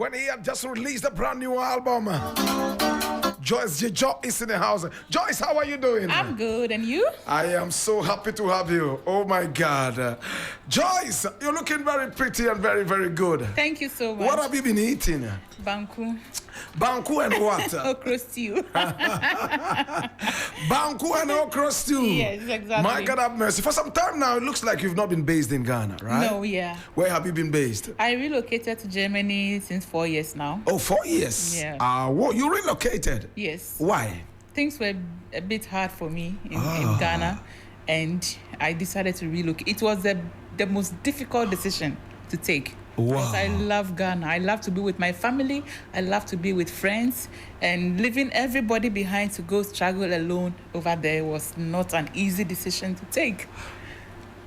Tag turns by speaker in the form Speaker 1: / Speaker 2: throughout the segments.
Speaker 1: when he had just released a brand new album. Joyce Dzidzor is in the house. Joyce, how are you doing?
Speaker 2: I'm good, and you?
Speaker 1: I am so happy to have you. Oh my God. Joyce, you're looking very pretty and very, very good.
Speaker 2: Thank you so much.
Speaker 1: What have you been eating?
Speaker 2: Banku.
Speaker 1: Banku and what?
Speaker 2: Okra stew.
Speaker 1: Banku and okra stew.
Speaker 2: Yes, exactly.
Speaker 1: My God have mercy. For some time now, it looks like you've not been based in Ghana, right?
Speaker 2: No, yeah.
Speaker 1: Where have you been based?
Speaker 2: I relocated to Germany since 4 years now.
Speaker 1: Oh, 4 years?
Speaker 2: Yeah.
Speaker 1: Well, you relocated?
Speaker 2: Yes.
Speaker 1: Why?
Speaker 2: Things were a bit hard for me in Ghana, and I decided to relocate. It was the most difficult decision to take.
Speaker 1: Wow.
Speaker 2: Because I love Ghana. I love to be with my family. I love to be with friends. And leaving everybody behind to go struggle alone over there was not an easy decision to take.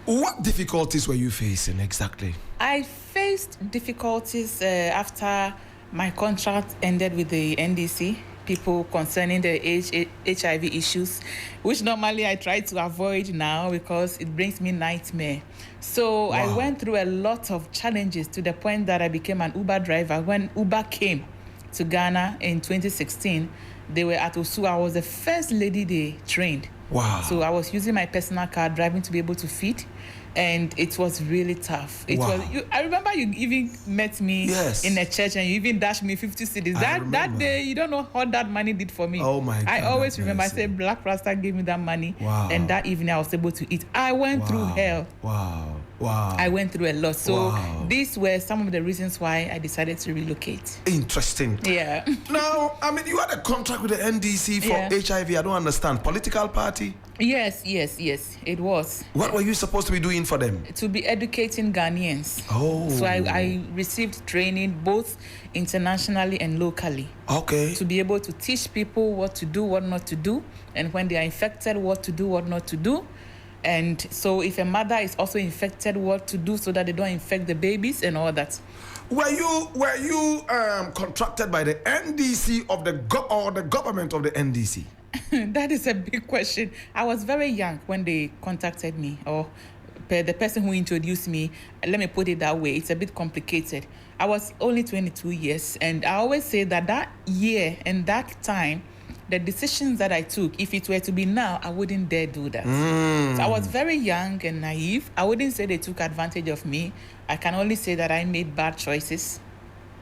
Speaker 1: What difficulties were you facing exactly?
Speaker 2: I faced difficulties after my contract ended with the NDC. People concerning the HIV issues, which normally I try to avoid now because it brings me nightmare. So I went through a lot of challenges to the point that I became an Uber driver. When Uber came to Ghana in 2016, they were at Osu. I was the first lady they trained.
Speaker 1: Wow.
Speaker 2: So I was using my personal car driving to be able to feed. And it was really tough. I remember you even met me in a church and you even dashed me 50 cedis. That day, you don't know what that money did for me.
Speaker 1: Oh my God.
Speaker 2: I always remember, I said, Black Rasta gave me that money. Wow. And that evening I was able to eat. I went through hell.
Speaker 1: Wow. Wow.
Speaker 2: I went through a lot. So these were some of the reasons why I decided to relocate.
Speaker 1: Interesting.
Speaker 2: Yeah.
Speaker 1: Now, I mean, you had a contract with the NDC for HIV. I don't understand. Political party?
Speaker 2: Yes, it was.
Speaker 1: What were you supposed to be doing for them?
Speaker 2: To be educating Ghanaians. Oh. So I received training both internationally and locally.
Speaker 1: Okay.
Speaker 2: To be able to teach people what to do, what not to do, and when they are infected, what to do, what not to do. And so if a mother is also infected, what to do so that they don't infect the babies and all that.
Speaker 1: Were you contracted by the NDC or the government of the NDC?
Speaker 2: That is a big question. I was very young when they contacted me, or the person who introduced me. Let me put it that way. It's a bit complicated. I was only 22 years, and I always say that year and that time, the decisions that I took, if it were to be now, I wouldn't dare do that. So I was very young and naive. I wouldn't say they took advantage of me. I can only say that I made bad choices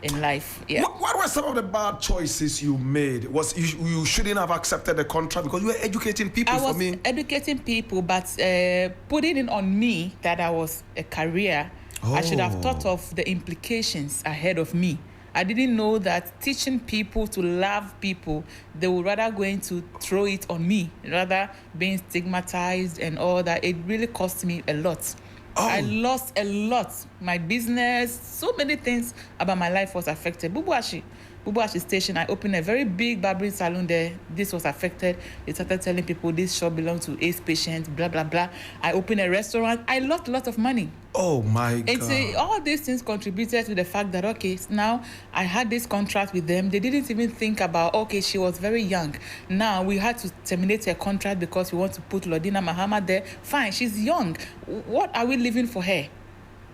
Speaker 2: in life. Yeah.
Speaker 1: What were some of the bad choices you made? You shouldn't have accepted the contract because you were educating people for me?
Speaker 2: I was educating people, but putting it on me that I was a career, I should have thought of the implications ahead of me. I didn't know that teaching people to love people, they would rather going to throw it on me, rather being stigmatized and all that. It really cost me a lot. I lost a lot. My business, so many things about my life was affected. Bubuashi station, I opened a very big barbering salon there. This was affected. They started telling people this shop belongs to AIDS patients, blah, blah, blah. I opened a restaurant. I lost a lot of money.
Speaker 1: Oh, my God.
Speaker 2: And so all these things contributed to the fact that, okay, now I had this contract with them. They didn't even think about, okay, she was very young. Now we had to terminate her contract because we want to put Lodina Mahama there. Fine, she's young. What are we leaving for her?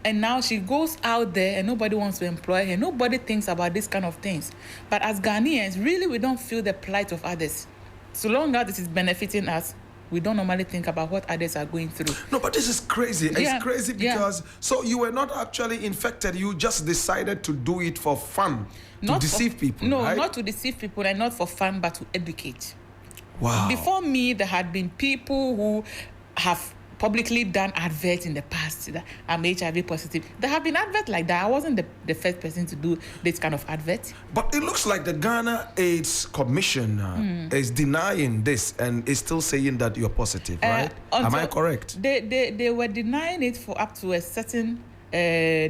Speaker 2: And now she goes out there and nobody wants to employ her. Nobody thinks about this kind of things. But as Ghanaians, really, we don't feel the plight of others. So long as this is benefiting us, we don't normally think about what others are going through.
Speaker 1: No, but this is crazy. It's crazy because, so you were not actually infected. You just decided to do it for fun, to deceive people,
Speaker 2: No,
Speaker 1: right?
Speaker 2: not to deceive people and not for fun, but to educate.
Speaker 1: Wow.
Speaker 2: Before me, there had been people who have publicly done adverts in the past that I'm HIV positive. There have been adverts like that. I wasn't the first person to do this kind of advert.
Speaker 1: But it looks like the Ghana AIDS Commission is denying this and is still saying that you're positive, right? Am I correct?
Speaker 2: They were denying it for up to a certain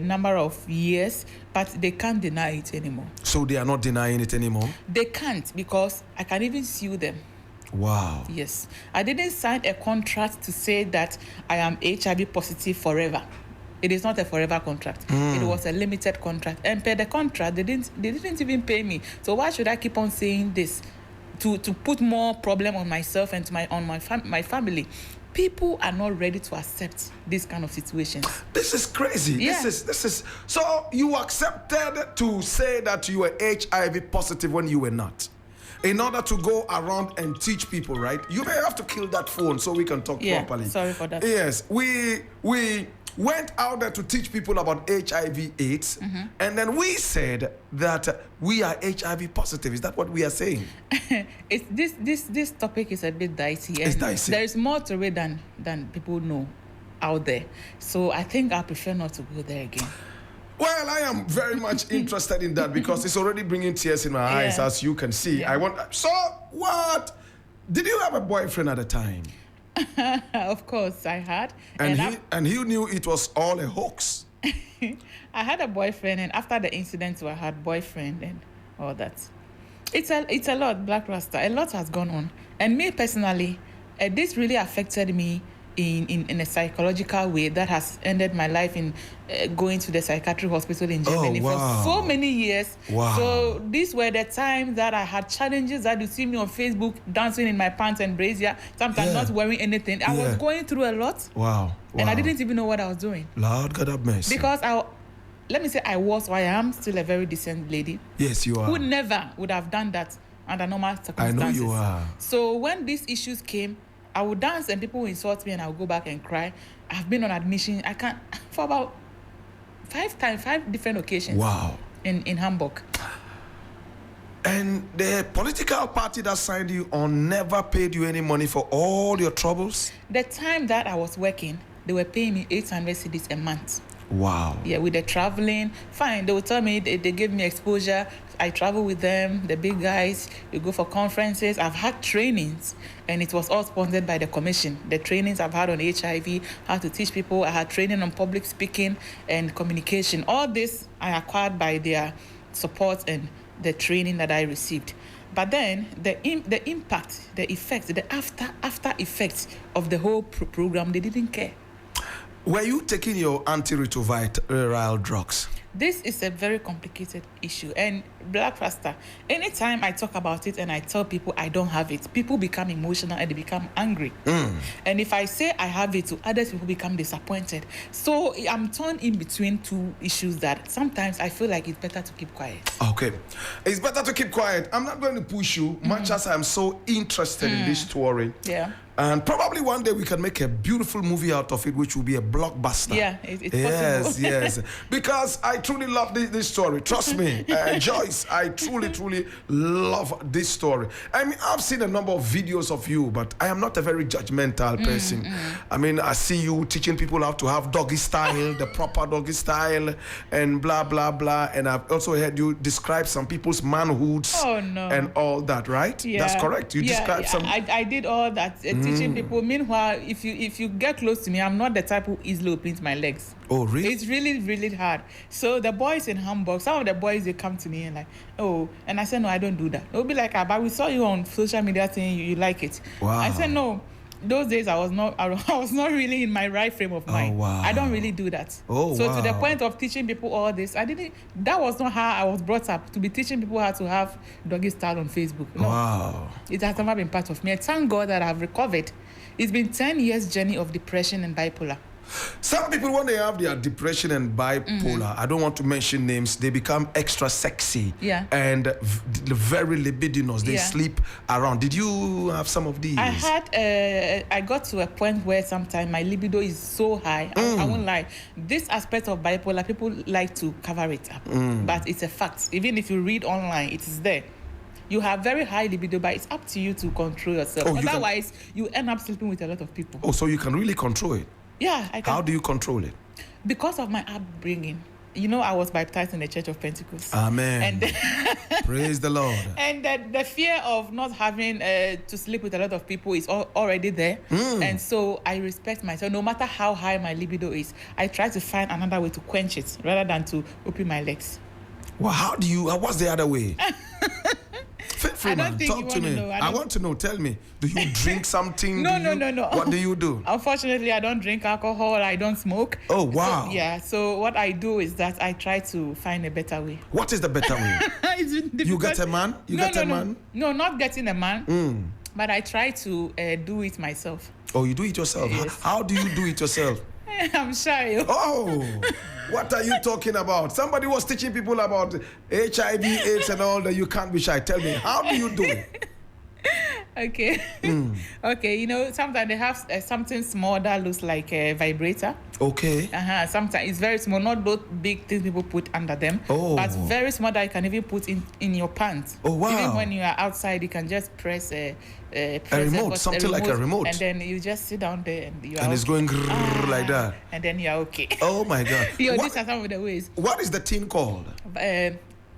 Speaker 2: number of years, but they can't deny it anymore.
Speaker 1: So they are not denying it anymore?
Speaker 2: They can't, because I can even sue them.
Speaker 1: Wow.
Speaker 2: Yes. I didn't sign a contract to say that I am HIV positive forever. It is not a forever contract. It was a limited contract. And per the contract, they didn't even pay me. So why should I keep on saying this? To put more problem on myself and to my family. People are not ready to accept this kind of situations.
Speaker 1: This is crazy.
Speaker 2: Yeah.
Speaker 1: This is so you accepted to say that you were HIV positive when you were not. In order to go around and teach people, right? You may have to kill that phone so we can talk properly.
Speaker 2: Sorry for that.
Speaker 1: Yes, we went out there to teach people about HIV/AIDS, and then we said that we are HIV positive. Is that what we are saying?
Speaker 2: This topic is a bit dicey.
Speaker 1: It's dicey.
Speaker 2: There is more to it than people know out there. So I think I prefer not to go there again.
Speaker 1: Well, I am very much interested in that because it's already bringing tears in my eyes, as you can see.
Speaker 2: Yeah.
Speaker 1: So what? Did you have a boyfriend at the time?
Speaker 2: Of course, I had.
Speaker 1: And he knew it was all a hoax.
Speaker 2: I had a boyfriend, and after the incident, I had boyfriend and all that. It's a lot, Black Rasta. A lot has gone on, and me personally, this really affected me in a psychological way that has ended my life in going to the psychiatric hospital in Germany for so many years.
Speaker 1: Wow.
Speaker 2: So these were the times that I had challenges that you see me on Facebook dancing in my pants and brazier, sometimes not wearing anything. I was going through a lot.
Speaker 1: Wow.
Speaker 2: And I didn't even know what I was doing.
Speaker 1: Lord God have mercy.
Speaker 2: Because let me say I am still a very decent lady.
Speaker 1: Yes, you are.
Speaker 2: Who never would have done that under normal circumstances.
Speaker 1: I know you are.
Speaker 2: So when these issues came, I would dance and people would insult me and I would go back and cry. I've been on admission. I can't for about 5 different occasions.
Speaker 1: Wow.
Speaker 2: In Hamburg.
Speaker 1: And the political party that signed you on never paid you any money for all your troubles?
Speaker 2: The time that I was working, they were paying me 800 cedis a month.
Speaker 1: Wow.
Speaker 2: Yeah, with the traveling, fine. They would tell me they gave me exposure. I travel with them, the big guys. We go for conferences. I've had trainings, and it was all sponsored by the commission. The trainings I've had on HIV, how to teach people. I had training on public speaking and communication. All this I acquired by their support and the training that I received. But then the impact, the effects, the after effects of the whole program, they didn't care.
Speaker 1: Were you taking your antiretroviral drugs?
Speaker 2: This is a very complicated issue. And Black Rasta, anytime I talk about it and I tell people I don't have it, people become emotional and they become angry. And if I say I have it to others, people become disappointed. So I'm torn in between two issues that sometimes I feel like it's better to keep quiet.
Speaker 1: Okay. It's better to keep quiet. I'm not going to push you, much as I'm so interested in this story.
Speaker 2: Yeah.
Speaker 1: And probably one day we can make a beautiful movie out of it, which will be a blockbuster.
Speaker 2: Yeah, it's possible.
Speaker 1: Yes. Because I truly love this story. Trust me, Joyce, I truly love this story. I mean, I've seen a number of videos of you, but I am not a very judgmental person. I mean, I see you teaching people how to have doggy style, the proper doggy style, and blah, blah, blah. And I've also heard you describe some people's manhoods and all that, right?
Speaker 2: Yeah.
Speaker 1: That's correct. You described some...
Speaker 2: I did all that, teaching people. Meanwhile, if you get close to me, I'm not the type who easily opens my legs.
Speaker 1: Oh, really?
Speaker 2: It's really hard. So the boys in Hamburg, some of the boys, they come to me and like, and I said, no, I don't do that. They'll be like, but we saw you on social media saying you like it.
Speaker 1: Wow.
Speaker 2: I said, no. Those days I was not really in my right frame of mind.
Speaker 1: Wow.
Speaker 2: I don't really do that. So to the point of teaching people all this, that was not how I was brought up, to be teaching people how to have doggy style on Facebook. No.
Speaker 1: Wow.
Speaker 2: It has never been part of me. I thank God that I've recovered. It's been 10 years journey of depression and bipolar.
Speaker 1: Some people, when they have their depression and bipolar, I don't want to mention names, they become extra sexy and very libidinous. They sleep around. Did you have some of these?
Speaker 2: I got to a point where sometimes my libido is so high. I won't lie. This aspect of bipolar, people like to cover it up. But it's a fact. Even if you read online, it is there. You have very high libido, but it's up to you to control yourself. Otherwise, you end up sleeping with a lot of people.
Speaker 1: Oh, so you can really control it?
Speaker 2: Yeah, I can.
Speaker 1: How do you control it?
Speaker 2: Because of my upbringing. You know, I was baptized in the Church of Pentecost.
Speaker 1: Amen. And praise the Lord.
Speaker 2: And the fear of not having to sleep with a lot of people is already there. And so I respect myself. No matter how high my libido is, I try to find another way to quench it rather than to open my legs.
Speaker 1: Well, what's the other way? Freeman, talk to me. I want to know. Tell me. Do you drink something?
Speaker 2: No.
Speaker 1: What do you do?
Speaker 2: Unfortunately, I don't drink alcohol. I don't smoke.
Speaker 1: Oh, wow.
Speaker 2: So what I do is that I try to find a better way.
Speaker 1: What is the better way?
Speaker 2: It's
Speaker 1: you get a man?
Speaker 2: No, not getting a man. But I try to do it myself.
Speaker 1: Oh, you do it yourself?
Speaker 2: Yes.
Speaker 1: How do you do it yourself?
Speaker 2: I'm shy.
Speaker 1: Oh, what are you talking about? Somebody was teaching people about HIV, AIDS, and all that. You can't be shy. Tell me, how do you do it?
Speaker 2: Okay. Okay, you know, sometimes they have something small that looks like a vibrator.
Speaker 1: Okay.
Speaker 2: Sometimes it's very small, not those big things people put under them.
Speaker 1: Oh.
Speaker 2: But very small that you can even put in your pants.
Speaker 1: Oh, wow.
Speaker 2: Even when you are outside, you can just press a
Speaker 1: remote, something like a remote.
Speaker 2: And then you just sit down there and you are
Speaker 1: And it's going like that.
Speaker 2: And then you are okay.
Speaker 1: Oh, my God.
Speaker 2: These are some of the ways.
Speaker 1: What is the thing called?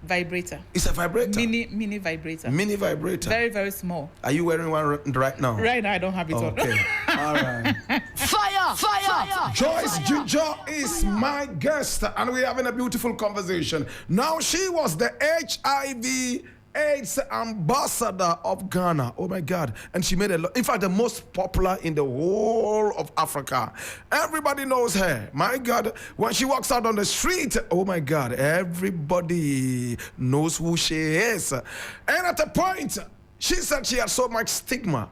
Speaker 2: Vibrator.
Speaker 1: It's a vibrator?
Speaker 2: Mini vibrator.
Speaker 1: Mini vibrator.
Speaker 2: Very, very small.
Speaker 1: Are you wearing one right now?
Speaker 2: Right now, I don't have it on.
Speaker 1: Okay. All right.
Speaker 3: Fire!
Speaker 1: Joyce Dzidzor is my guest, and we're having a beautiful conversation. Now, she was the HIV AIDS ambassador of Ghana. Oh my God. And she made a lot. In fact, the most popular in the whole of Africa. Everybody knows her. My God. When she walks out on the street, oh my God, everybody knows who she is. And at a point, she said she had so much stigma.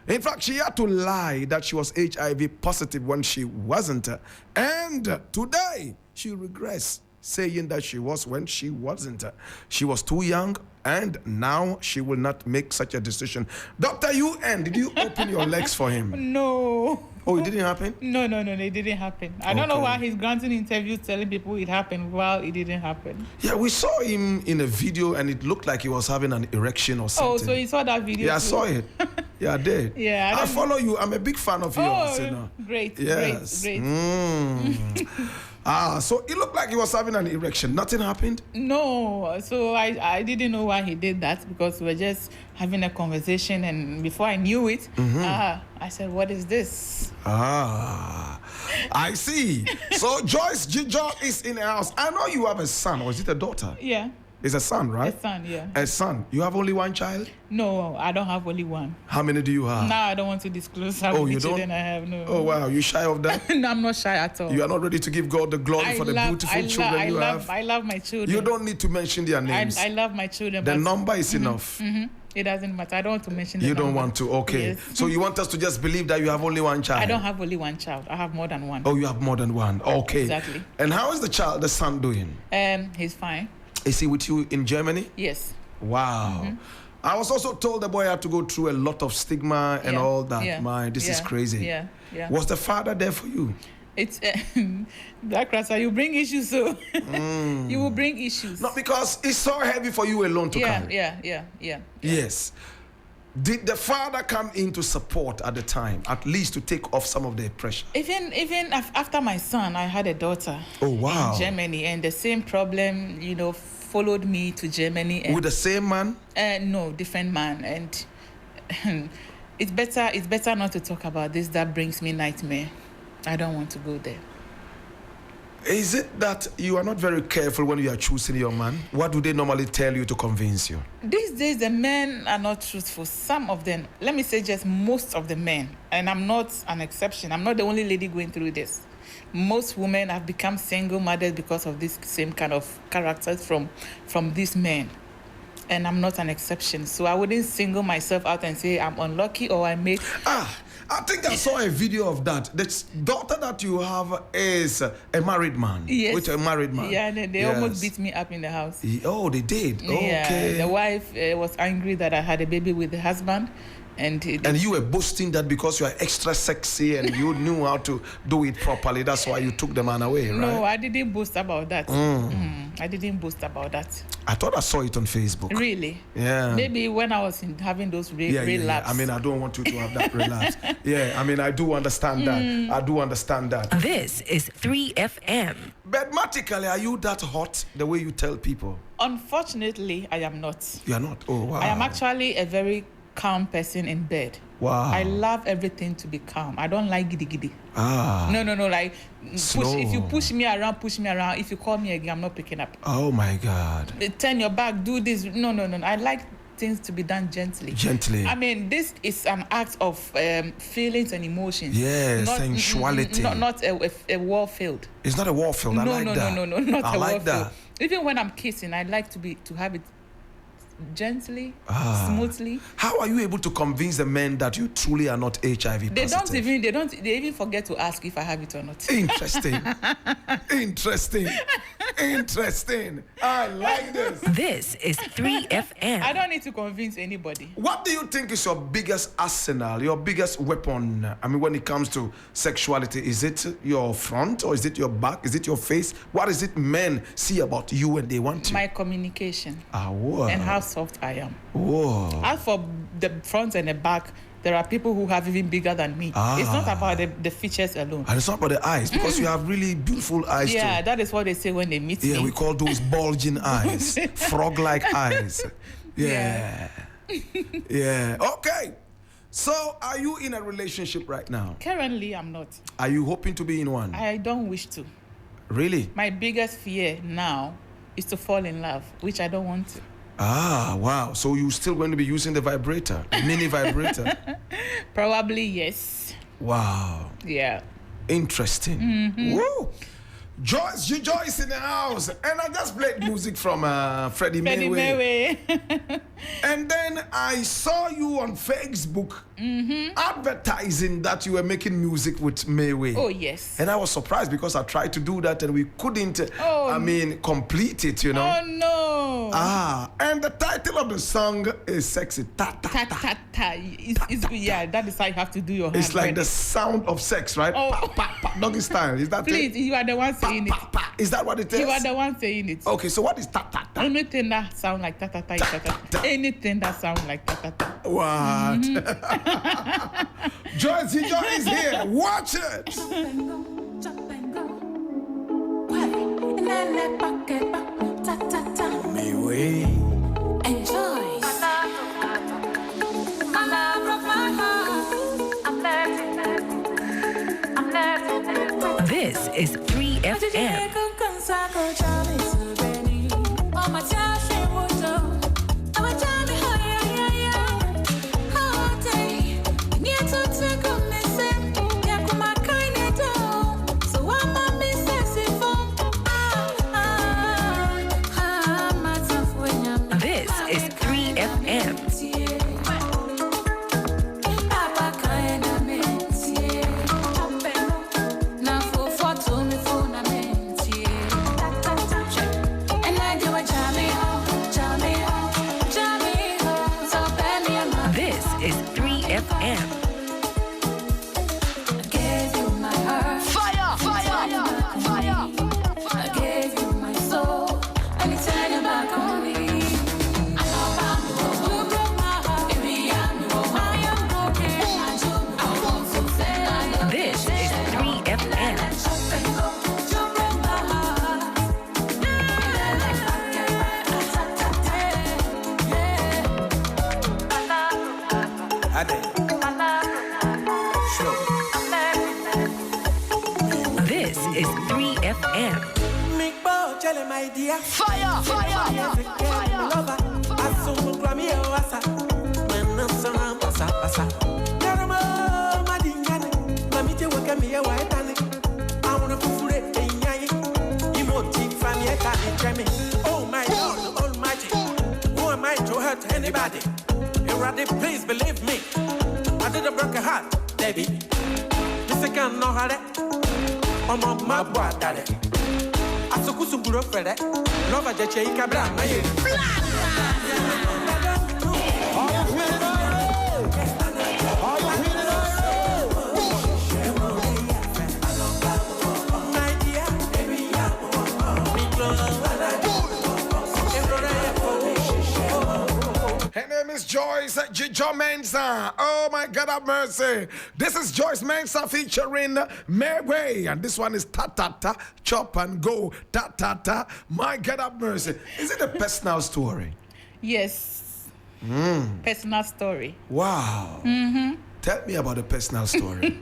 Speaker 1: In fact, she had to lie that she was HIV positive when she wasn't. And today, she regrets saying that she was when she wasn't. She was too young, and now she will not make such a decision. Dr. UN, did you open your legs for him?
Speaker 2: No.
Speaker 1: Oh, it didn't happen?
Speaker 2: No, it didn't happen. I don't know why he's granting interviews telling people it happened while it didn't happen.
Speaker 1: Yeah, we saw him in a video, and it looked like he was having an erection or something.
Speaker 2: Oh, so you saw that video?
Speaker 1: Yeah, I
Speaker 2: too?
Speaker 1: saw it. Yeah, I did.
Speaker 2: Yeah,
Speaker 1: I follow you. I'm a big fan of yours. You know.
Speaker 2: Great,
Speaker 1: Yes.
Speaker 2: great.
Speaker 1: So it looked like he was having an erection. Nothing happened?
Speaker 2: No, so I didn't know why he did that because we were just having a conversation, and before I knew it, I said, "What is this?"
Speaker 1: I see. So Joyce Dzidzor is in the house. I know you have a son, or is it a daughter?
Speaker 2: Yeah.
Speaker 1: It's a son, right?
Speaker 2: A son, yeah.
Speaker 1: A son. You have only one child?
Speaker 2: No, I don't have only one.
Speaker 1: How many do you have?
Speaker 2: Now I don't want to disclose how many children I have. No.
Speaker 1: Oh, wow. You shy of that?
Speaker 2: No, I'm not shy at all.
Speaker 1: You are not ready to give God the glory for the beautiful children you have?
Speaker 2: I love my children.
Speaker 1: You don't need to mention their names.
Speaker 2: I love my children.
Speaker 1: The number is enough.
Speaker 2: It doesn't matter. I don't want to mention the
Speaker 1: You don't
Speaker 2: number.
Speaker 1: want to? Okay.
Speaker 2: Yes.
Speaker 1: So you want us to just believe that you have only one child?
Speaker 2: I don't have only one child. I have more than one.
Speaker 1: Oh, you have more than one. Okay.
Speaker 2: Exactly.
Speaker 1: And how is the son doing?
Speaker 2: He's fine.
Speaker 1: Is he with you in Germany?
Speaker 2: Yes.
Speaker 1: Wow. I was also told the boy had to go through a lot of stigma and all that.
Speaker 2: Yeah.
Speaker 1: This is crazy.
Speaker 2: Yeah.
Speaker 1: Was the father there for you?
Speaker 2: It's Black Rasta, you bring issues, so you will bring issues.
Speaker 1: No, because it's so heavy for you alone to carry.
Speaker 2: Yeah.
Speaker 1: Yes. Did the father come in to support at the time, at least to take off some of the pressure?
Speaker 2: Even after my son, I had a daughter.
Speaker 1: Oh, wow.
Speaker 2: In Germany, and the same problem, followed me to Germany. And,
Speaker 1: with the same man?
Speaker 2: No, different man, and it's better not to talk about this. That brings me nightmare. I don't want to go there.
Speaker 1: Is it that you are not very careful when you are choosing your man? What do they normally tell you to convince you?
Speaker 2: These days, the men are not truthful. Some of them, let me say just most of the men, and I'm not an exception. I'm not the only lady going through this. Most women have become single mothers because of this same kind of characters from these men. And I'm not an exception. So I wouldn't single myself out and say I'm unlucky or I made...
Speaker 1: I think I saw a video of that. The daughter that you have is a married man.
Speaker 2: Yes.
Speaker 1: With a married man.
Speaker 2: Yeah, they almost beat me up in the house.
Speaker 1: Oh, they did?
Speaker 2: Yeah,
Speaker 1: okay.
Speaker 2: the wife was angry that I had a baby with the husband. And
Speaker 1: you were boasting that because you are extra sexy and you knew how to do it properly. That's why you took the man away, right?
Speaker 2: No, I didn't boast about that. I didn't boast about that.
Speaker 1: I thought I saw it on Facebook.
Speaker 2: Really?
Speaker 1: Yeah.
Speaker 2: Maybe when I was having those relapse.
Speaker 1: I mean, I don't want you to have that relapse. Yeah, I mean, I do understand that. I do understand that.
Speaker 3: This is 3FM.
Speaker 1: Mathematically, are you that hot the way you tell people?
Speaker 2: Unfortunately, I am not.
Speaker 1: You are not? Oh, wow.
Speaker 2: I am actually a very calm person in bed.
Speaker 1: Wow.
Speaker 2: I love everything to be calm. I don't like giddy giddy. No, like if you push me around. If you call me again, I'm not picking up.
Speaker 1: Oh my God.
Speaker 2: Turn your back, do this. No. I like things to be done gently.
Speaker 1: Gently.
Speaker 2: I mean, this is an act of feelings and emotions.
Speaker 1: Yes, sensuality.
Speaker 2: Not a war field.
Speaker 1: It's not a war field. I like that.
Speaker 2: No, not
Speaker 1: I
Speaker 2: a
Speaker 1: like
Speaker 2: war
Speaker 1: that.
Speaker 2: field. Even when I'm kissing, I like to have it gently, smoothly.
Speaker 1: How are you able to convince the men that you truly are not HIV positive?
Speaker 2: They even forget to ask if I have it or not.
Speaker 1: Interesting. Interesting. I like this.
Speaker 3: This is 3FM.
Speaker 2: I don't need to convince anybody.
Speaker 1: What do you think is your biggest arsenal, your biggest weapon? I mean, when it comes to sexuality, is it your front or is it your back? Is it your face? What is it men see about you when they want you?
Speaker 2: My communication.
Speaker 1: Wow.
Speaker 2: And how soft I am.
Speaker 1: Whoa.
Speaker 2: As for the front and the back, there are people who have even bigger than me. It's not about the features alone.
Speaker 1: And it's not about the eyes, because you have really beautiful eyes too.
Speaker 2: Yeah, that is what they say when they meet me.
Speaker 1: Yeah, we call those bulging eyes, frog-like eyes. Yeah. Yeah. Okay. So, are you in a relationship right now?
Speaker 2: Currently, I'm not.
Speaker 1: Are you hoping to be in one?
Speaker 2: I don't wish to.
Speaker 1: Really?
Speaker 2: My biggest fear now is to fall in love, which I don't want to.
Speaker 1: Ah, wow. So you're still going to be using the vibrator, the mini vibrator?
Speaker 2: Probably, yes.
Speaker 1: Wow.
Speaker 2: Yeah.
Speaker 1: Interesting. Woo! Joyce in the house. And I just played music from Freddie Mercury. And then I saw you on Facebook advertising that you were making music with Mayway.
Speaker 2: Oh, yes.
Speaker 1: And I was surprised because I tried to do that and we couldn't, complete it, you know.
Speaker 2: Oh, no.
Speaker 1: And the title of the song is Sexy. Ta, ta, ta.
Speaker 2: Ta, ta, ta. It's good. Yeah, that is how you have to do your hand.
Speaker 1: It's like the sound of sex, right?
Speaker 2: Oh.
Speaker 1: Pa, pa, pa, doggy style. Is that
Speaker 2: Please,
Speaker 1: it?
Speaker 2: you are the one saying
Speaker 1: Pa, pa, pa. Is that what it is?
Speaker 2: You are the one saying it.
Speaker 1: Okay, so what is ta ta ta?
Speaker 2: Anything that sound like ta ta ta, ta ta ta. Anything that sound like ta ta ta.
Speaker 1: What? Joyce Dzidzor is here. Watch it. Mayway.
Speaker 4: Enjoy.
Speaker 3: This is 3FM. This is 3FM. This is 3FM. Fire! Fire! Fire!
Speaker 4: I gave you my soul, and you turn your back on me. I know I'm who broke my heart. Baby, I am broken. I want to say I love you.
Speaker 3: This is 3FM.
Speaker 4: You broke my heart.
Speaker 3: This is 3FM.
Speaker 5: My dear,
Speaker 3: Fire! Fire!
Speaker 5: Oh my Lord Almighty, who am I to hurt anybody? Already, please believe me. I did a broken heart, baby. This again no hare. My boy daddy. Asukusunguro Fred, Nova Jache Cabra,
Speaker 1: Her name is Joyce Dzidzor Mensah. Oh my God, have mercy. This is Joyce Mensah featuring Mayway. And this one is Ta Ta Ta, Chop and Go. Ta Ta Ta. My God, have mercy. Is it a personal story?
Speaker 2: Yes. Personal story.
Speaker 1: Wow. Tell me about the personal story.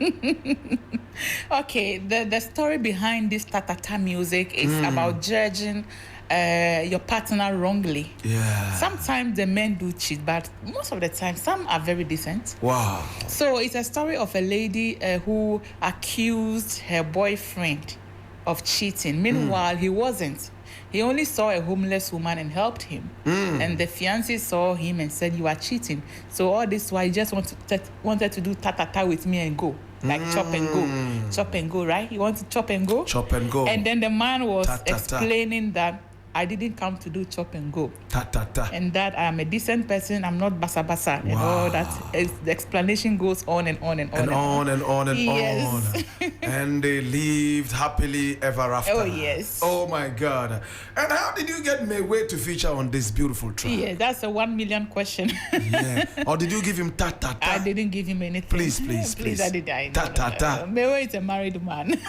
Speaker 2: Okay, the story behind this ta-ta-ta music is about judging your partner wrongly.
Speaker 1: Yeah.
Speaker 2: Sometimes the men do cheat, but most of the time, some are very decent.
Speaker 1: Wow.
Speaker 2: So it's a story of a lady who accused her boyfriend of cheating. Meanwhile, he wasn't. He only saw a homeless woman and helped him. And the fiancé saw him and said, "You are cheating." So all this while he just wanted to do ta-ta-ta with me and go. Like chop and go, right? He wanted to chop and go.
Speaker 1: Chop and go.
Speaker 2: And then the man was
Speaker 1: Ta-ta-ta.
Speaker 2: explaining that I didn't come to do chop and go.
Speaker 1: Ta-ta-ta.
Speaker 2: And that I'm a decent person, I'm not basa-basa. And all that. The explanation goes on and on and on.
Speaker 1: And on and on and
Speaker 2: Yes.
Speaker 1: on. And they lived happily ever after.
Speaker 2: Oh, yes.
Speaker 1: Oh, my God. And how did you get Mayway to feature on this beautiful track?
Speaker 2: Yeah, that's a 1 million question.
Speaker 1: Yeah. Or did you give him ta-ta-ta?
Speaker 2: I didn't give him anything.
Speaker 1: Please, please, please.
Speaker 2: I did. I
Speaker 1: Ta-ta-ta.
Speaker 2: Mayway is a married man.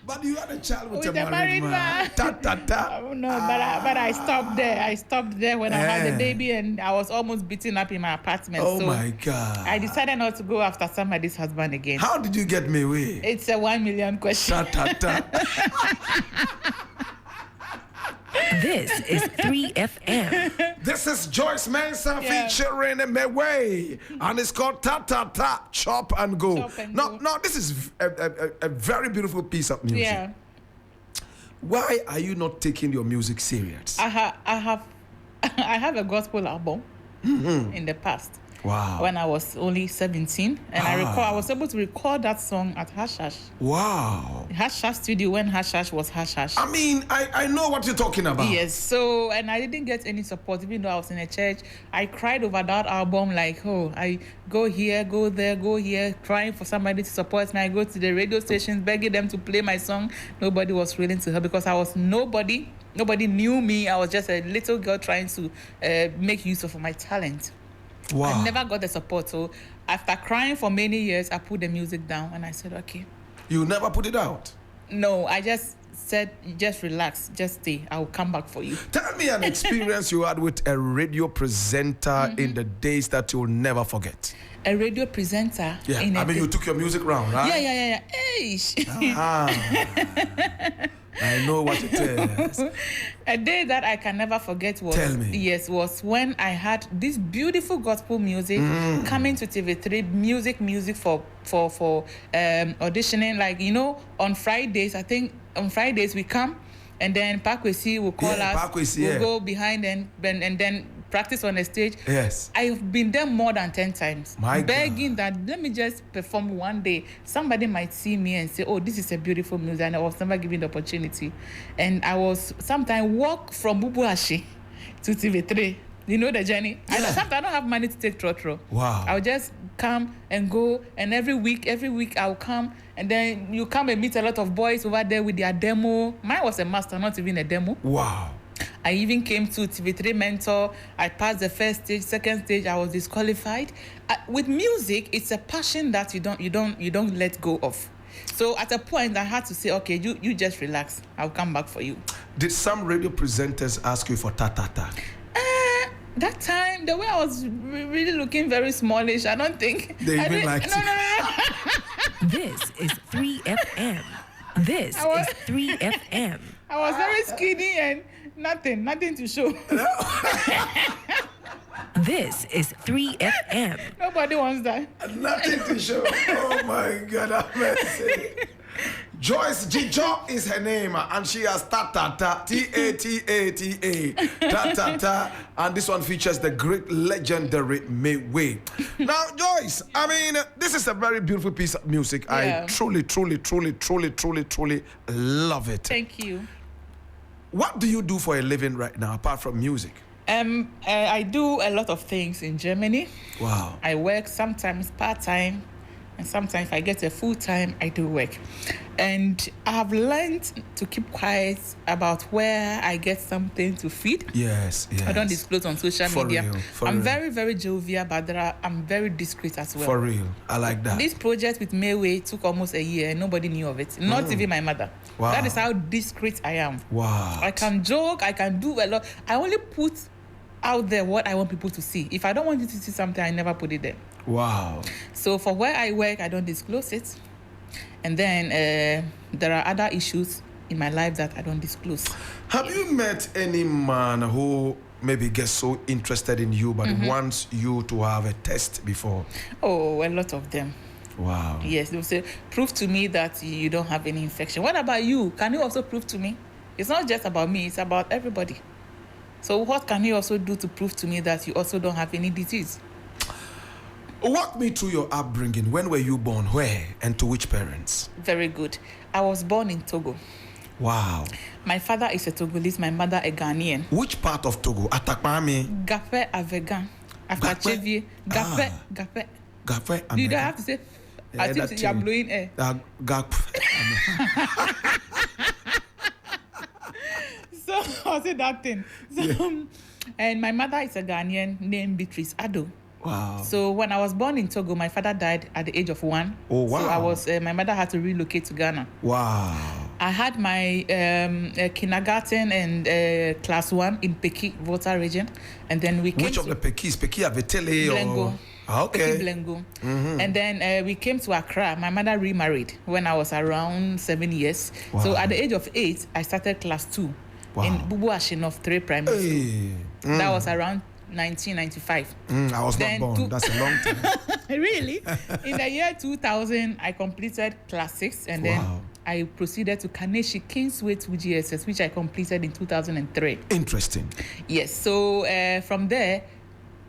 Speaker 1: But you had a child with
Speaker 2: With
Speaker 1: a married man. Ta-ta-ta.
Speaker 2: Oh, no, but I stopped there. I stopped there when I had the baby and I was almost beaten up in my apartment.
Speaker 1: Oh,
Speaker 2: so
Speaker 1: my God.
Speaker 2: I decided not to go after somebody's husband again.
Speaker 1: How did you get Mayway?
Speaker 2: It's a 1 million question.
Speaker 1: Ta-ta-ta.
Speaker 3: This is 3FM.
Speaker 1: This is Joyce Mensah
Speaker 2: Yeah.
Speaker 1: featuring Mayway, and it's called Ta Ta Ta, Chop and Go.
Speaker 2: Chop and
Speaker 1: Now,
Speaker 2: Go.
Speaker 1: now this is a very beautiful piece of music.
Speaker 2: Yeah.
Speaker 1: Why are you not taking your music serious?
Speaker 2: I have a gospel album in the past.
Speaker 1: Wow.
Speaker 2: When I was only 17, and I was able to record that song at Hash Hash.
Speaker 1: Wow.
Speaker 2: Hash Hash studio when Hash Hash was Hash Hash.
Speaker 1: I mean, I know what you're talking about.
Speaker 2: Yes, so, and I didn't get any support, even though I was in a church. I cried over that album, like, oh, I go here, go there, go here, crying for somebody to support me. I go to the radio stations, begging them to play my song. Nobody was willing to help because I was nobody. Nobody knew me. I was just a little girl trying to make use of my talent.
Speaker 1: Wow.
Speaker 2: I never got the support. So after crying for many years, I put the music down and I said, okay.
Speaker 1: You never put it out?
Speaker 2: No, I just said, just relax, just stay. I will come back for you.
Speaker 1: Tell me an experience you had with a radio presenter in the days that you'll never forget.
Speaker 2: A radio presenter.
Speaker 1: Yeah,
Speaker 2: in
Speaker 1: I
Speaker 2: a
Speaker 1: mean, you took your music round, right?
Speaker 2: Yeah. Eish.
Speaker 1: I know what it is.
Speaker 2: A day that I can never forget was
Speaker 1: Tell me.
Speaker 2: Yes, was when I had this beautiful gospel music coming to TV3 music for auditioning. Like, you know, on Fridays, I think on Fridays we come and then Pakwesi will call us.
Speaker 1: Pakwesi,
Speaker 2: we'll
Speaker 1: yeah.
Speaker 2: go behind and then practice on the stage.
Speaker 1: Yes.
Speaker 2: I've been there more than 10 times.
Speaker 1: My
Speaker 2: begging that let me just perform one day. Somebody might see me and say, oh, this is a beautiful music, and I was never given the opportunity. And I was sometimes walk from Bubuashi to TV3. You know the journey?
Speaker 1: Yeah.
Speaker 2: Sometimes I don't have money to take trotro.
Speaker 1: Wow.
Speaker 2: I'll just come and go, and every week I'll come, and then you come and meet a lot of boys over there with their demo. Mine was a master, not even a demo.
Speaker 1: Wow.
Speaker 2: I even came to TV3 Mentor. I passed the first stage, second stage. I was disqualified. With music, it's a passion that you don't let go of. So at a point, I had to say, okay, you just relax. I'll come back for you.
Speaker 1: Did some radio presenters ask you for ta-ta-ta?
Speaker 2: That time, the way I was really looking very smallish, I don't think
Speaker 1: They
Speaker 2: I
Speaker 1: even
Speaker 2: didn't-
Speaker 1: liked
Speaker 2: no,
Speaker 1: it.
Speaker 2: no.
Speaker 3: This is 3FM. This
Speaker 2: I was-
Speaker 3: is 3FM.
Speaker 2: I was very skinny and nothing to show.
Speaker 3: This is 3FM.
Speaker 2: Nobody wants that.
Speaker 1: Nothing to show. Oh my God, have mercy. Joyce Dzidzor is her name, and she has ta-ta-ta, T-A-T-A-T-A, ta-ta-ta, and this one features the great legendary Mayway. Now, Joyce, I mean, this is a very beautiful piece of music.
Speaker 2: Yeah.
Speaker 1: I truly love it.
Speaker 2: Thank you.
Speaker 1: What do you do for a living right now, apart from music?
Speaker 2: I do a lot of things in Germany.
Speaker 1: Wow.
Speaker 2: I work sometimes part-time, and sometimes if I get a full-time, I do work. And I have learned to keep quiet about where I get something to feed.
Speaker 1: Yes.
Speaker 2: I don't disclose on social
Speaker 1: For
Speaker 2: media.
Speaker 1: real, for
Speaker 2: I'm
Speaker 1: real.
Speaker 2: very, very jovial, but I'm very discreet as well.
Speaker 1: For real. I like that.
Speaker 2: This project with Mayway took almost a year and nobody knew of it. Not even my mother.
Speaker 1: Wow.
Speaker 2: That is how discreet I am.
Speaker 1: Wow.
Speaker 2: I can joke, I can do a lot. I only put out there what I want people to see. If I don't want you to see something, I never put it there.
Speaker 1: Wow.
Speaker 2: So for where I work, I don't disclose it. And then there are other issues in my life that I don't disclose.
Speaker 1: Have you met any man who maybe gets so interested in you but wants you to have a test before?
Speaker 2: Oh, a lot of them.
Speaker 1: Wow.
Speaker 2: Yes, they'll say, prove to me that you don't have any infection. What about you? Can you also prove to me? It's not just about me, it's about everybody. So what can you also do to prove to me that you also don't have any disease?
Speaker 1: Walk me through your upbringing. When were you born? Where? And to which parents?
Speaker 2: Very good. I was born in Togo.
Speaker 1: Wow.
Speaker 2: My father is a Togolese, my mother a Ghanaian.
Speaker 1: Which part of Togo? Atakpami?
Speaker 2: Gafe Avegan. After Chevier. Gafe. Gafe.
Speaker 1: Gafe?
Speaker 2: Do you have to say?
Speaker 1: Yeah,
Speaker 2: I think you are blowing air. So I'll say that thing. So, and my mother is a Ghanaian named Beatrice Ado.
Speaker 1: Wow.
Speaker 2: So when I was born in Togo, my father died at the age of 1.
Speaker 1: Oh, wow.
Speaker 2: So my mother had to relocate to Ghana.
Speaker 1: Wow.
Speaker 2: I had my kindergarten and class 1 in Peki, Volta region. And then we came
Speaker 1: Which of the Pekis? Peki Avetele
Speaker 2: Blengo.
Speaker 1: or? Okay.
Speaker 2: Peki Blengo. And then we came to Accra. My mother remarried when I was around 7 years.
Speaker 1: Wow.
Speaker 2: So at the age of 8, I started class 2
Speaker 1: Wow.
Speaker 2: in Bubu Ashinov 3 Primary School. That was around 1995.
Speaker 1: I was
Speaker 2: Then
Speaker 1: not born. That's a long time.
Speaker 2: Really? In the year 2000, I completed class 6 and then
Speaker 1: Wow.
Speaker 2: I proceeded to Kaneshi Kingsway to GSS, which I completed in 2003.
Speaker 1: Interesting.
Speaker 2: Yes. So from there,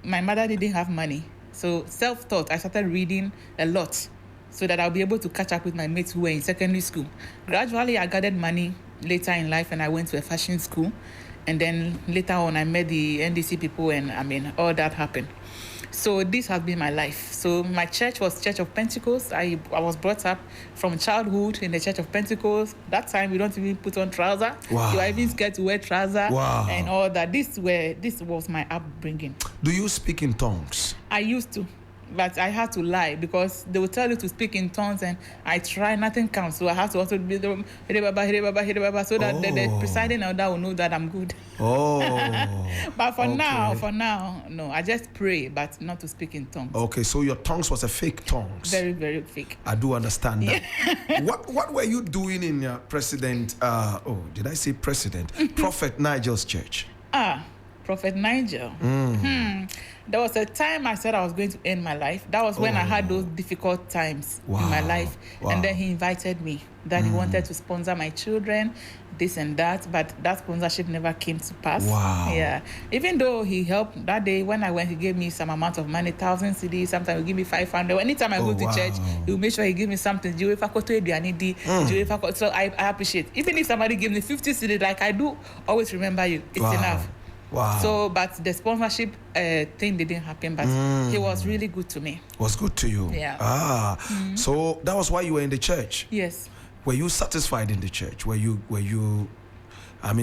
Speaker 2: my mother didn't have money. So self-taught, I started reading a lot so that I'll be able to catch up with my mates who were in secondary school. Gradually, I gathered money later in life and I went to a fashion school. And then later on, I met the NDC people and all that happened. So this has been my life. So my church was Church of Pentecost. I was brought up from childhood in the Church of Pentecost. That time, we don't even put on trousers.
Speaker 1: Wow.
Speaker 2: You are even scared to wear trousers
Speaker 1: Wow.
Speaker 2: and all that. This was my upbringing.
Speaker 1: Do you speak in tongues?
Speaker 2: I used to, but I had to lie because they would tell you to speak in tongues and I try, nothing comes. So I have to also be the so that the presiding elder will know that I'm good.
Speaker 1: Oh.
Speaker 2: But for
Speaker 1: Okay.
Speaker 2: now, no, I just pray, but not to speak in tongues.
Speaker 1: Okay, so your tongues was a fake tongues.
Speaker 2: Very, very fake.
Speaker 1: I do understand that. What were you doing in your president? Did I say president? Prophet Nigel's church.
Speaker 2: Prophet Nigel. There was a time I said I was going to end my life. That was when I had those difficult times in my life.
Speaker 1: Wow.
Speaker 2: And then he invited me that he wanted to sponsor my children, this and that. But that sponsorship never came to pass.
Speaker 1: Wow.
Speaker 2: Yeah. Even though he helped that day when I went, he gave me some amount of money, 1,000 cedis. Sometimes he give me 500. Anytime I go to church, he will make sure he give me something. So I appreciate. Even if somebody gives me 50 cedis, like I do, always remember you. It's enough.
Speaker 1: Wow.
Speaker 2: So, but the sponsorship thing didn't happen, but he was really good to me.
Speaker 1: Was good to you.
Speaker 2: Yeah.
Speaker 1: So that was why you were in the church.
Speaker 2: Yes.
Speaker 1: Were you satisfied in the church? Were you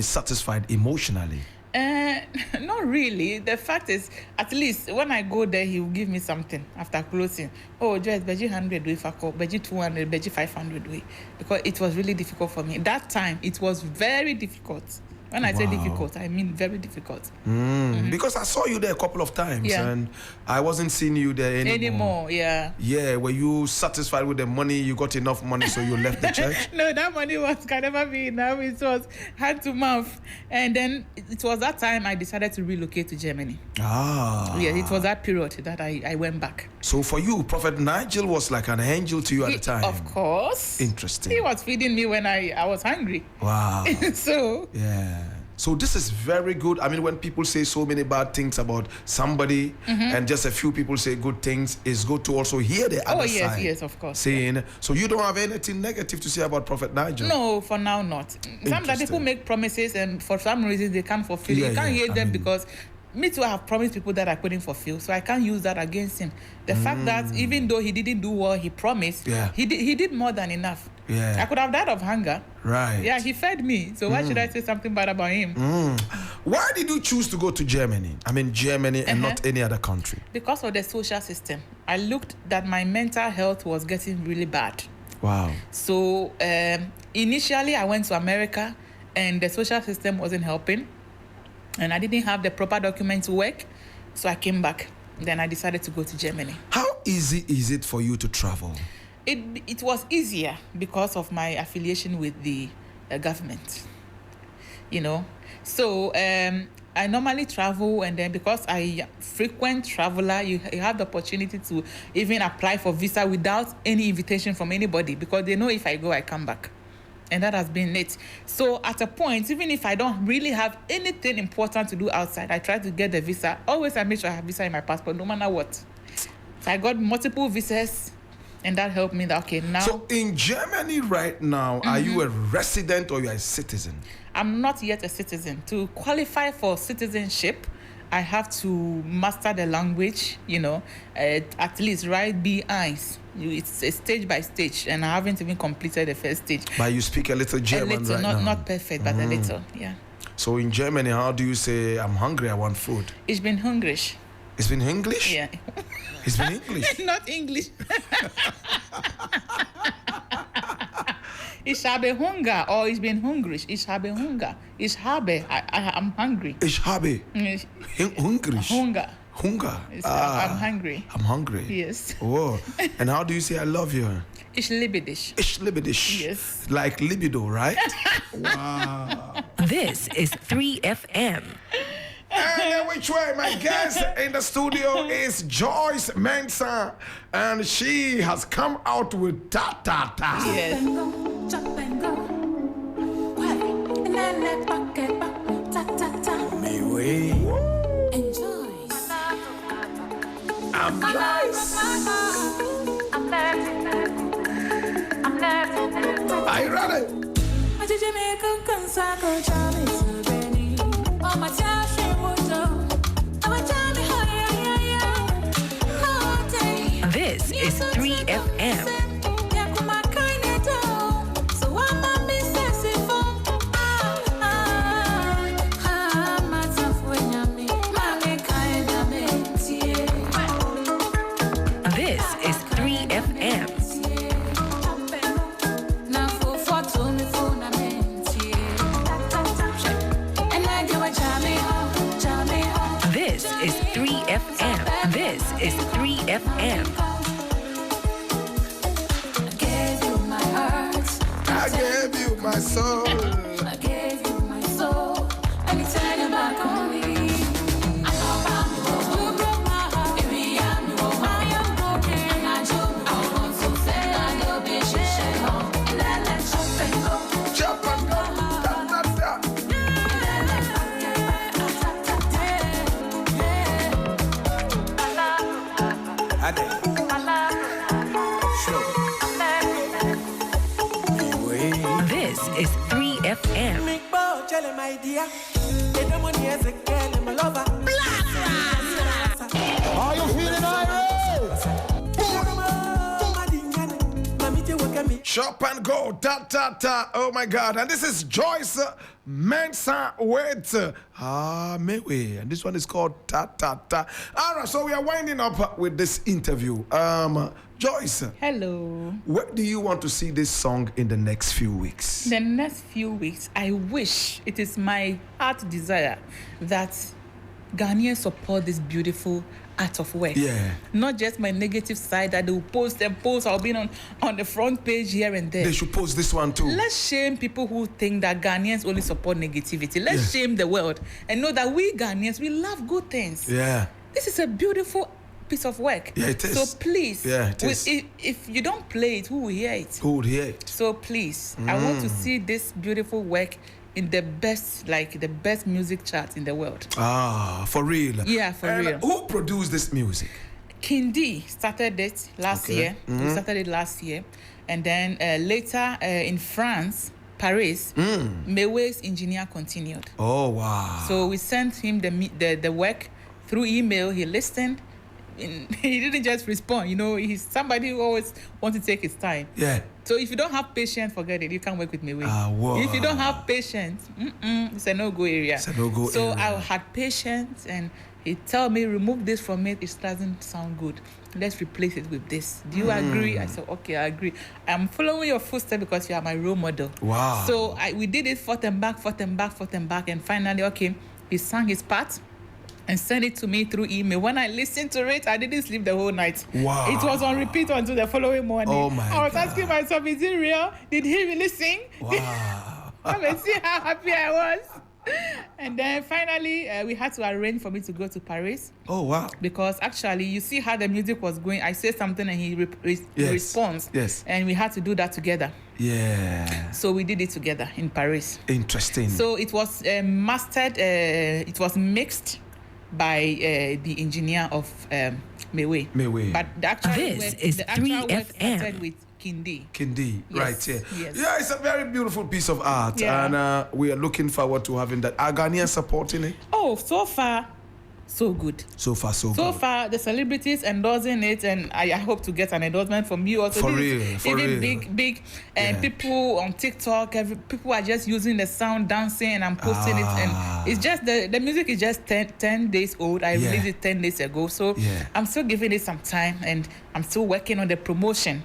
Speaker 1: satisfied emotionally?
Speaker 2: Not really. The fact is, at least when I go there, he will give me something after closing. Oh, Joyce, beji 100 way for call, beji 200, beji 500 way, because it was really difficult for me. That time, it was very difficult. When I say difficult, I mean very difficult.
Speaker 1: Because I saw you there a couple of times,
Speaker 2: Yeah.
Speaker 1: and I wasn't seeing you there anymore.
Speaker 2: Yeah.
Speaker 1: Yeah, were you satisfied with the money? You got enough money, so you left the church?
Speaker 2: No, that money can never be enough. It was hand to mouth. And then it was that time I decided to relocate to Germany.
Speaker 1: Ah.
Speaker 2: Yeah, it was that period that I went back.
Speaker 1: So for you, Prophet Nigel was like an angel to you at the time.
Speaker 2: Of course.
Speaker 1: Interesting.
Speaker 2: He was feeding me when I was hungry.
Speaker 1: Wow.
Speaker 2: So,
Speaker 1: Yeah. So this is very good. I mean, when people say so many bad things about somebody and just a few people say good things, it's good to also hear the other side.
Speaker 2: yes, of course.
Speaker 1: Saying, so you don't have anything negative to say about Prophet Nigel?
Speaker 2: No, for now not. Sometimes people make promises and for some reason they can't fulfill.
Speaker 1: Yeah,
Speaker 2: You can't
Speaker 1: yeah,
Speaker 2: hear
Speaker 1: I
Speaker 2: them
Speaker 1: mean-
Speaker 2: because me too, I have promised people that I couldn't fulfill, so I can't use that against him. The fact that even though he didn't do what he promised,
Speaker 1: Yeah.
Speaker 2: he did more than enough.
Speaker 1: Yeah.
Speaker 2: I could have died of hunger.
Speaker 1: Right.
Speaker 2: Yeah, he fed me. So why should I say something bad about him?
Speaker 1: Why did you choose to go to Germany? I mean, Germany and not any other country.
Speaker 2: Because of the social system. I looked that my mental health was getting really bad.
Speaker 1: Wow.
Speaker 2: So initially I went to America and the social system wasn't helping. And I didn't have the proper document to work. So I came back. Then I decided to go to Germany.
Speaker 1: How easy is it for you to travel?
Speaker 2: It was easier because of my affiliation with the government, you know. So I normally travel, and then because I am frequent traveler, you have the opportunity to even apply for visa without any invitation from anybody because they know if I go, I come back. And that has been it. So at a point, even if I don't really have anything important to do outside, I try to get the visa. Always I make sure I have visa in my passport, no matter what. So I got multiple visas, and that helped me that, okay, now...
Speaker 1: So in Germany right now, are you a resident or you are a citizen?
Speaker 2: I'm not yet a citizen. To qualify for citizenship, I have to master the language, at least write B1s. It's a stage by stage, and I haven't even completed the first stage.
Speaker 1: But you speak a little German right now?
Speaker 2: Not perfect, but a little, yeah.
Speaker 1: So in Germany, how do you say, I'm hungry, I want food?
Speaker 2: Ich bin hungrig.
Speaker 1: It's been English?
Speaker 2: Yeah.
Speaker 1: It's been English?
Speaker 2: Not English. Ich habe Hunger, or ich bin hungrig. Ich habe Hunger. I'm hungry.
Speaker 1: Ich habe hungrig.
Speaker 2: Hunger.
Speaker 1: Hunger.
Speaker 2: I'm hungry.
Speaker 1: I'm hungry.
Speaker 2: Yes.
Speaker 1: Oh. And how do you say I love you?
Speaker 2: Ich liebe dich.
Speaker 1: Ich liebe dich.
Speaker 2: Yes.
Speaker 1: Like libido, right? Wow.
Speaker 3: This is 3FM.
Speaker 1: And which way, my guest in the studio is Joyce Mensah, and she has come out with ta ta ta.
Speaker 2: Yes.
Speaker 4: Chop and go. Why? And then let back get back. Ta ta ta.
Speaker 1: Me way.
Speaker 4: Enjoy.
Speaker 1: I'm Joyce. Are you ready?
Speaker 4: I did you make a consago Charlie Benny? Oh my gosh,
Speaker 3: This is 3FM. This is 3FM. This is 3FM. This is 3FM.
Speaker 4: I gave you my heart.
Speaker 1: I gave you my soul.
Speaker 4: I gave you my soul. And you turn your back on me. I know you broke my heart. Here we are, I am broken. And I want to say I know be shit home. And then let's jump and go.
Speaker 1: Jump and go. Ta ta ta.
Speaker 3: This is 3FM.
Speaker 5: My dear, my lover.
Speaker 1: Are you feeling irate? Shop and go, ta ta ta. Oh my God! And this is Joyce Mensah with Mewe, and this one is called ta ta ta. All right, so we are winding up with this interview. Joyce.
Speaker 2: Hello.
Speaker 1: Where do you want to see this song in the next few weeks?
Speaker 2: The next few weeks, I wish, it is my heart desire that Ghanaians support this beautiful art of work.
Speaker 1: Yeah.
Speaker 2: Not just my negative side that they will post and post. I'll be on the front page here and there.
Speaker 1: They should post this one too.
Speaker 2: Let's shame people who think that Ghanaians only support negativity. Let's shame the world and know that we Ghanaians, we love good things.
Speaker 1: Yeah.
Speaker 2: This is a beautiful piece of work.
Speaker 1: Yeah, it is.
Speaker 2: So please,
Speaker 1: Yeah, it is.
Speaker 2: If you don't play it, who will hear it?
Speaker 1: Who would hear it?
Speaker 2: So please, I want to see this beautiful work in the best music chart in the world.
Speaker 1: Ah, for real?
Speaker 2: Yeah, for
Speaker 1: And
Speaker 2: real.
Speaker 1: who produced this music?
Speaker 2: Kindi started it last year. We started it last year. And then later in France, Paris, Mewe's engineer continued.
Speaker 1: Oh, wow.
Speaker 2: So we sent him the work through email. He listened. He didn't just respond. He's somebody who always wants to take his time.
Speaker 1: Yeah.
Speaker 2: So if you don't have patience, forget it. You can't work with me.
Speaker 1: Wow.
Speaker 2: If you don't have patience, it's a no-go area.
Speaker 1: It's a no-go
Speaker 2: so
Speaker 1: area.
Speaker 2: I had patience, and he told me, remove this from it. It doesn't sound good. Let's replace it with this. Do you agree? I said, okay, I agree. I'm following your footsteps because you are my role model.
Speaker 1: Wow.
Speaker 2: So we did it forth and back, and finally, okay, he sang his part and sent it to me through email. When I listened to it, I didn't sleep the whole night.
Speaker 1: Wow.
Speaker 2: It was on repeat until the following morning.
Speaker 1: Oh my
Speaker 2: I was
Speaker 1: God.
Speaker 2: asking myself, is it real? Did he really sing?
Speaker 1: Wow.
Speaker 2: Come and see how happy I was. And then finally, we had to arrange for me to go to Paris.
Speaker 1: Oh, wow.
Speaker 2: Because actually, you see how the music was going. I say something and he
Speaker 1: Yes.
Speaker 2: responds.
Speaker 1: Yes.
Speaker 2: And we had to do that together.
Speaker 1: Yeah.
Speaker 2: So we did it together in Paris.
Speaker 1: Interesting.
Speaker 2: So it was mastered, it was mixed by the engineer of Mewe.
Speaker 1: Mewe.
Speaker 2: But the actual
Speaker 3: This
Speaker 2: work,
Speaker 3: is
Speaker 2: the actual work
Speaker 3: 3FM.
Speaker 2: started with Kindi.
Speaker 1: Kindi,
Speaker 2: Yes,
Speaker 1: right here.
Speaker 2: yes.
Speaker 1: Yeah, it's a very beautiful piece of art.
Speaker 2: Yeah.
Speaker 1: And we are looking forward to having that. Are Ghanaians supporting it?
Speaker 2: Oh, so far, so good.
Speaker 1: So far, so
Speaker 2: So
Speaker 1: good.
Speaker 2: far, the celebrities endorsing it, and I hope to get an endorsement from you also.
Speaker 1: For
Speaker 2: This
Speaker 1: real,
Speaker 2: is
Speaker 1: for
Speaker 2: even
Speaker 1: real.
Speaker 2: big,
Speaker 1: Yeah.
Speaker 2: people on TikTok. People are just using the sound, dancing, and I'm posting it.
Speaker 1: Ah.
Speaker 2: And it's just the music is just 10 days old. I
Speaker 1: Yeah.
Speaker 2: released it 10 days ago, so
Speaker 1: Yeah.
Speaker 2: I'm still giving it some time, and I'm still working on the promotion.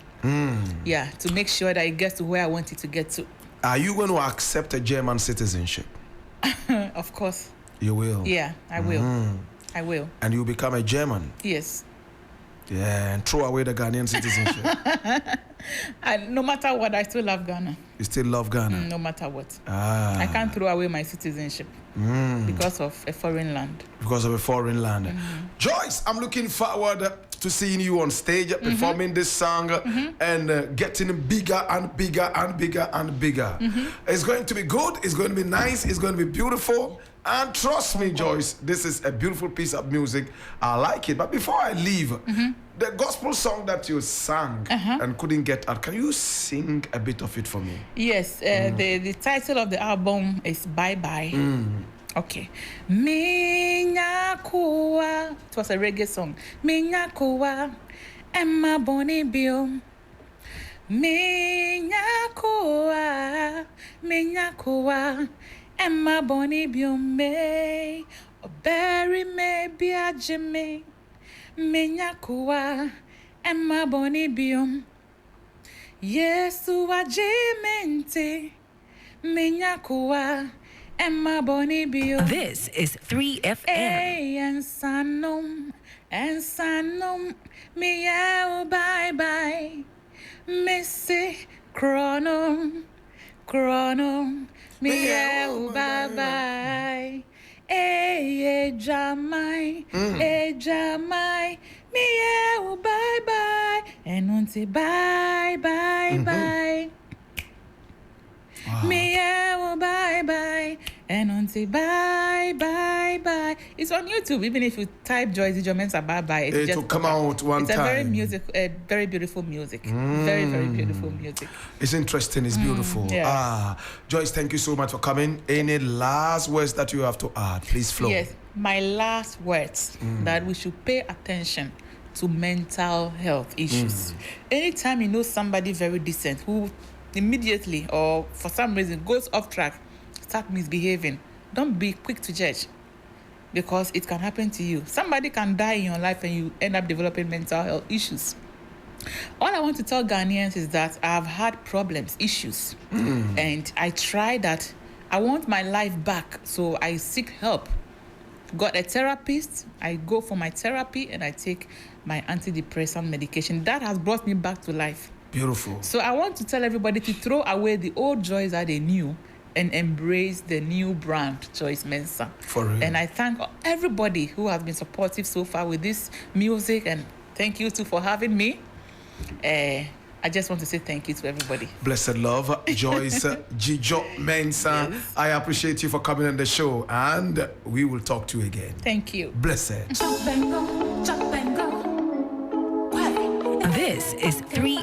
Speaker 2: Yeah, to make sure that it gets to where I want it to get to.
Speaker 1: Are you going to accept a German citizenship?
Speaker 2: Of course,
Speaker 1: You will.
Speaker 2: yeah, I will. I will.
Speaker 1: And you become a German.
Speaker 2: Yes.
Speaker 1: Yeah, and throw away the Ghanaian citizenship.
Speaker 2: No matter what, I still love Ghana.
Speaker 1: You still love Ghana.
Speaker 2: No matter what.
Speaker 1: Ah.
Speaker 2: I can't throw away my citizenship because of a foreign land.
Speaker 1: Because of a foreign land. Joyce, I'm looking forward to seeing you on stage performing this song and getting bigger and bigger and bigger and bigger. It's going to be good, it's going to be nice, it's going to be beautiful. And trust me, Joyce, this is a beautiful piece of music. I like it. But before I leave, the gospel song that you sang and couldn't get out, can you sing a bit of it for me?
Speaker 2: Yes, the title of the album is Bye Bye. Okay. Minya kuwa. It was a reggae song. Minya kuwa. Emma Boni Biom. Minya kuwa. Minya kuwa. Emma Boni Biom me. Berry me bia Jimmy. Minya kuwa. Emma Boni Biom. Yesu ajimente. Minya kuwa. Emma Boni Biom.
Speaker 3: This is 3FM.
Speaker 2: Hey, and Sanum, me out bye bye. Missy Chronom, me out bye bye. Hey, Jamai, me out bye bye. And until bye bye. Me bye bye and until bye. It's on YouTube. Even if you type Joyce Dzidzor Mensah bye bye,
Speaker 1: It will come out one
Speaker 2: it's
Speaker 1: time.
Speaker 2: It's very beautiful music. Very beautiful music.
Speaker 1: It's interesting, it's beautiful.
Speaker 2: yeah.
Speaker 1: Joyce, thank you so much for coming. Any last words that you have to add? Please flow.
Speaker 2: Yes, my last words that we should pay attention to mental health issues. Anytime you know somebody very decent who immediately or for some reason goes off track, start misbehaving, don't be quick to judge, because it can happen to you. Somebody can die in your life and you end up developing mental health issues. All I want to tell Ghanaians is that I've had problems, issues, and I try that. I want my life back, so I seek help. Got a therapist, I go for my therapy and I take my antidepressant medication. That has brought me back to life.
Speaker 1: Beautiful.
Speaker 2: So I want to tell everybody to throw away the old Joyce that they knew and embrace the new brand, Joyce Mensah.
Speaker 1: For real.
Speaker 2: And I thank everybody who has been supportive so far with this music, and thank you too for having me. I just want to say thank you to everybody.
Speaker 1: Blessed love, Joyce Dzidzor Mensah.
Speaker 2: Yes.
Speaker 1: I appreciate you for coming on the show, and we will talk to you again.
Speaker 2: Thank you.
Speaker 1: Blessed.
Speaker 4: Jump and go.
Speaker 3: This is 3